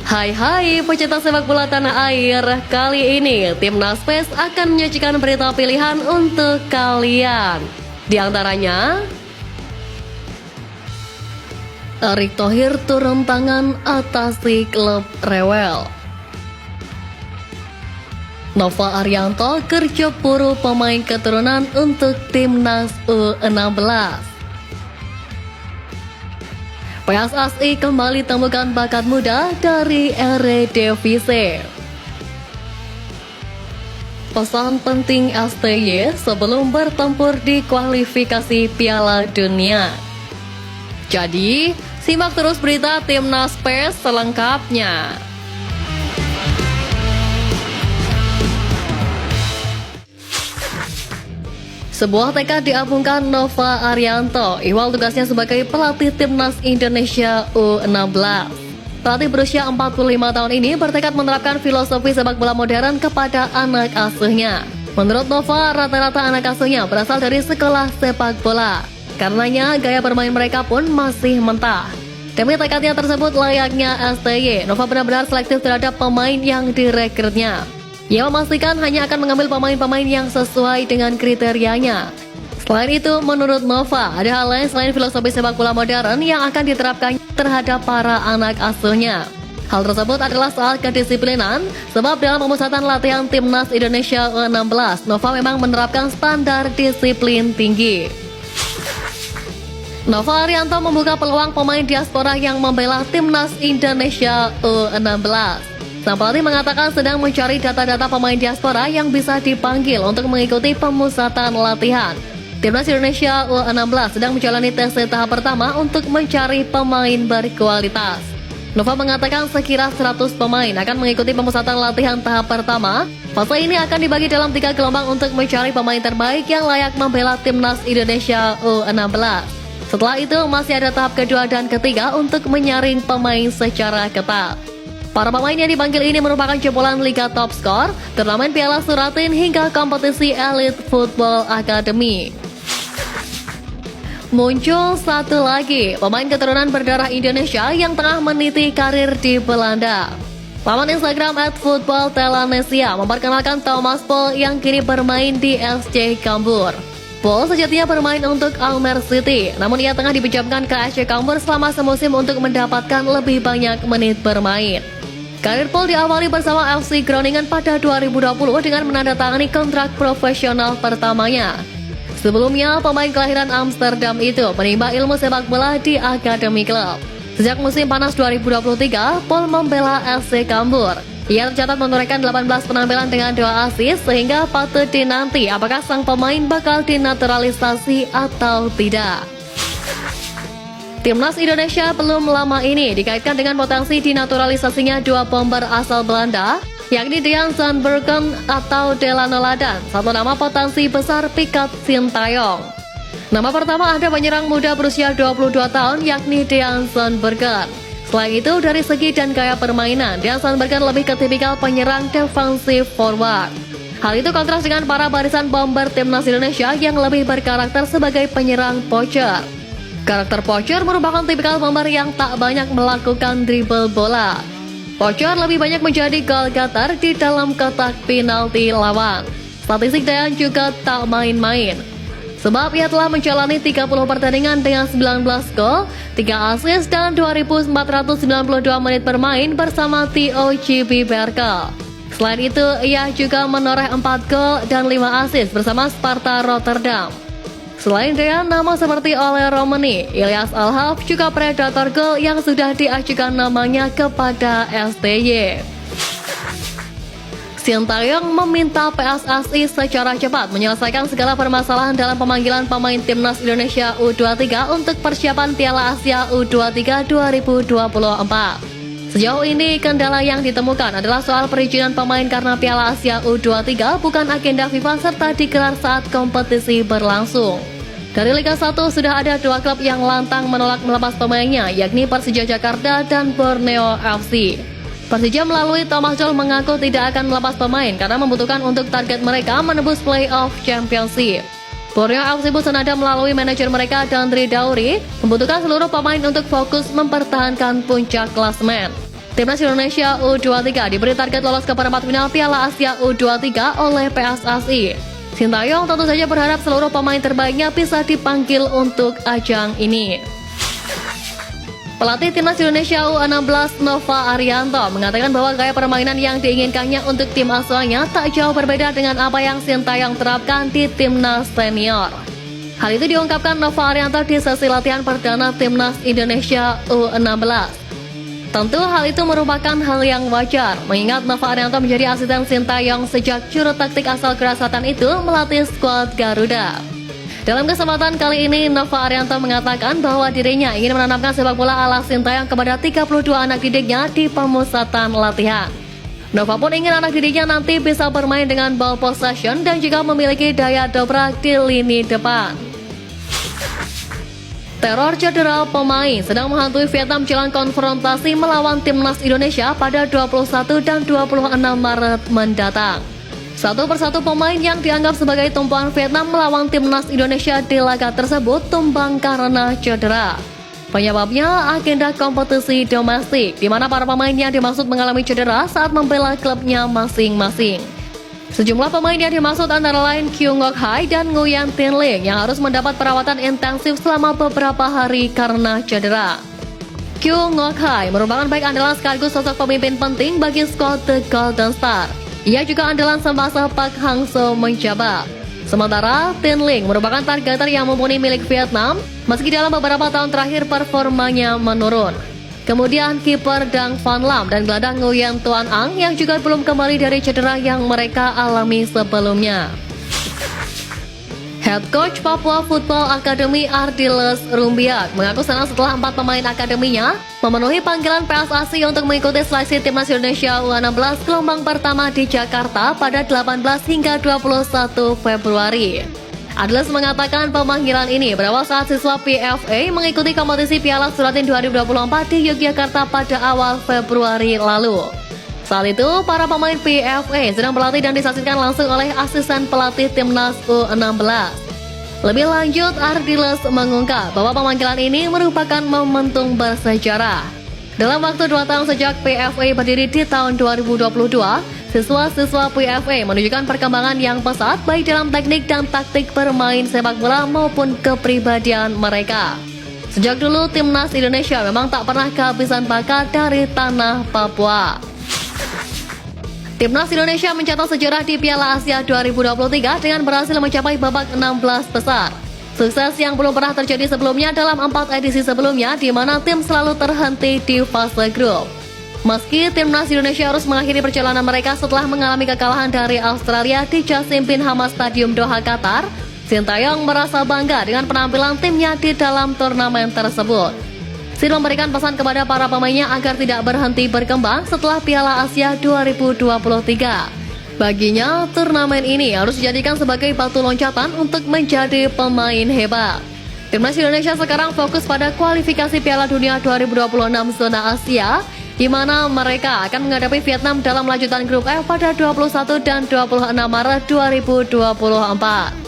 Hai pecinta sepak bola tanah air. Kali ini Timnas PES akan menyajikan berita pilihan untuk kalian. Di antaranya, Erick Thohir turun tangan atasi klub rewel. Nova Arianto kerja buru pemain keturunan untuk Timnas U16. PSSI kembali temukan bakat muda dari Eredivisie. Pesan penting STY sebelum bertempur di kualifikasi Piala Dunia. Jadi, simak terus berita Timnas PES selengkapnya. Sebuah tekad diabungkan Nova Arianto, ihwal tugasnya sebagai pelatih Timnas Indonesia U16. Pelatih berusia 45 tahun ini bertekad menerapkan filosofi sepak bola modern kepada anak asuhnya. Menurut Nova, rata-rata anak asuhnya berasal dari sekolah sepak bola. Karenanya, gaya bermain mereka pun masih mentah. Demi tekadnya tersebut layaknya STY, Nova benar-benar selektif terhadap pemain yang direkrutnya. Ia memastikan hanya akan mengambil pemain-pemain yang sesuai dengan kriterianya. Selain itu, menurut Nova, ada hal lain selain filosofi sepak bola modern yang akan diterapkan terhadap para anak asuhnya. Hal tersebut adalah soal kedisiplinan, sebab dalam pemusatan latihan Timnas Indonesia U16, Nova memang menerapkan standar disiplin tinggi. Nova Arianto membuka peluang pemain diaspora yang membela Timnas Indonesia U16. Sang pelatih mengatakan sedang mencari data-data pemain diaspora yang bisa dipanggil untuk mengikuti pemusatan latihan. Timnas Indonesia U16 sedang menjalani tes tahap pertama untuk mencari pemain berkualitas. Nova mengatakan sekira 100 pemain akan mengikuti pemusatan latihan tahap pertama. Fase ini akan dibagi dalam 3 gelombang untuk mencari pemain terbaik yang layak membela Timnas Indonesia U16. Setelah itu masih ada tahap kedua dan ketiga untuk menyaring pemain secara ketat. Para pemain yang dipanggil ini merupakan jebolan Liga Top Skor, turnamen Piala Suratin hingga kompetisi Elite Football Academy. Muncul satu lagi pemain keturunan berdarah Indonesia yang tengah meniti karir di Belanda. Laman Instagram @footballtelanesia memperkenalkan Thomas Paul yang kini bermain di SC Cambuur. Paul sejatinya bermain untuk Almer City, namun ia tengah dipinjamkan ke SC Cambuur selama semusim untuk mendapatkan lebih banyak menit bermain. Karir Paul diawali bersama FC Groningen pada 2020 dengan menandatangani kontrak profesional pertamanya. Sebelumnya, pemain kelahiran Amsterdam itu menimba ilmu sepak bola di akademi klub. Sejak musim panas 2023, Paul membela FC Cambuur. Ia tercatat menorehkan 18 penampilan dengan 2 assist sehingga patut dinanti apakah sang pemain bakal dinaturalisasi atau tidak. Timnas Indonesia belum lama ini dikaitkan dengan potensi dinaturalisasinya 2 bomber asal Belanda, yakni Dejan Zandbergen atau Delano Ladan. Satu nama potensi besar Pikat Sintayong. Nama pertama ada penyerang muda berusia 22 tahun yakni Dejan Zandbergen. Selain itu, dari segi dan gaya permainan, Dejan Zandbergen lebih ke tipikal penyerang defensive forward. Hal itu kontras dengan para barisan bomber Timnas Indonesia yang lebih berkarakter sebagai penyerang poacher. Karakter poacher merupakan tipikal bomber yang tak banyak melakukan dribble bola. Poacher lebih banyak menjadi goal getter di dalam kotak penalti lawan. Statistik Dejan juga tak main-main, sebab ia telah menjalani 30 pertandingan dengan 19 gol, 3 assist dan 2.492 menit bermain bersama TOGB Berkel. Selain itu, ia juga menoreh 4 gol dan 5 assist bersama Sparta Rotterdam. Selain Dejan, nama seperti Ole Romani, Ilyas Alhaf juga predator gol yang sudah diajukan namanya kepada STY. Sintayong meminta PSSI secara cepat menyelesaikan segala permasalahan dalam pemanggilan pemain Timnas Indonesia U23 untuk persiapan Piala Asia U23 2024. Sejauh ini, kendala yang ditemukan adalah soal perizinan pemain karena Piala Asia U23 bukan agenda FIFA serta digelar saat kompetisi berlangsung. Dari Liga 1 sudah ada 2 klub yang lantang menolak melepas pemainnya, yakni Persija Jakarta dan Borneo FC. Persija melalui Thomas Jol mengaku tidak akan melepas pemain karena membutuhkan untuk target mereka menembus playoff championship. Borneo FC pun senada melalui manajer mereka Dandri Dauri membutuhkan seluruh pemain untuk fokus mempertahankan puncak klasemen. Timnas Indonesia U23 diberi target lolos ke perempat final Piala Asia U23 oleh PSSI. Sintayong tentu saja berharap seluruh pemain terbaiknya bisa dipanggil untuk ajang ini. Pelatih Timnas Indonesia U16 Nova Arianto mengatakan bahwa gaya permainan yang diinginkannya untuk tim asuhannya tak jauh berbeda dengan apa yang Sintayong terapkan di Timnas Senior. Hal itu diungkapkan Nova Arianto di sesi latihan perdana Timnas Indonesia U16. Tentu hal itu merupakan hal yang wajar, mengingat Nova Arianto menjadi asisten Sintayong sejak juru taktik asal Korea Selatan itu melatih skuad Garuda. Dalam kesempatan kali ini, Nova Arianto mengatakan bahwa dirinya ingin menanamkan sepak bola ala Sintayong kepada 32 anak didiknya di pemusatan latihan. Nova pun ingin anak didiknya nanti bisa bermain dengan ball possession dan juga memiliki daya dobrak di lini depan. Teror cedera pemain sedang menghantui Vietnam jelang konfrontasi melawan Timnas Indonesia pada 21 dan 26 Maret mendatang. Satu persatu pemain yang dianggap sebagai tumpuan Vietnam melawan Timnas Indonesia di laga tersebut tumbang karena cedera. Penyebabnya agenda kompetisi domestik, di mana para pemain yang dimaksud mengalami cedera saat membela klubnya masing-masing. Sejumlah pemain yang dimaksud antara lain Kyu Ngoc Hai dan Nguyen Tin Ling yang harus mendapat perawatan intensif selama beberapa hari karena cedera. Kyu Ngoc Hai merupakan back andalan sekaligus sosok pemimpin penting bagi skuad The Golden Star. Ia juga andalan semasa Park Hang-seo menjabat. Sementara Tin Ling merupakan targeter yang mumpuni milik Vietnam, meski dalam beberapa tahun terakhir performanya menurun. Kemudian kiper Dang Van Lam dan gelandang Nguyen Tuan Ang yang juga belum kembali dari cedera yang mereka alami sebelumnya. Head coach Papua Football Academy Ardiles Rumbiak mengaku senang setelah 4 pemain akademinya memenuhi panggilan PSSI untuk mengikuti seleksi Timnas Indonesia U16 gelombang pertama di Jakarta pada 18 hingga 21 Februari. Ardiles mengatakan pemanggilan ini berawal saat siswa PFA mengikuti kompetisi Piala Suratin 2024 di Yogyakarta pada awal Februari lalu. Saat itu, para pemain PFA sedang berlatih dan disaksikan langsung oleh asisten pelatih Timnas U16. Lebih lanjut, Ardiles mengungkap bahwa pemanggilan ini merupakan momentum bersejarah. Dalam waktu 2 tahun sejak PFA berdiri di tahun 2022, siswa-siswa PFA menunjukkan perkembangan yang pesat baik dalam teknik dan taktik bermain sepak bola maupun kepribadian mereka. Sejak dulu, Timnas Indonesia memang tak pernah kehabisan bakat dari tanah Papua. Timnas Indonesia mencatat sejarah di Piala Asia 2023 dengan berhasil mencapai babak 16 besar. Sukses yang belum pernah terjadi sebelumnya dalam 4 edisi sebelumnya, di mana tim selalu terhenti di fase grup. Meski Timnas Indonesia harus mengakhiri perjalanan mereka setelah mengalami kekalahan dari Australia di Jassim bin Hamad Stadium Doha, Qatar, Sintayong merasa bangga dengan penampilan timnya di dalam turnamen tersebut. Sin memberikan pesan kepada para pemainnya agar tidak berhenti berkembang setelah Piala Asia 2023. Baginya, turnamen ini harus dijadikan sebagai batu loncatan untuk menjadi pemain hebat. Timnas Indonesia sekarang fokus pada kualifikasi Piala Dunia 2026 zona Asia, di mana mereka akan menghadapi Vietnam dalam lanjutan grup F pada 21 dan 26 Maret 2024.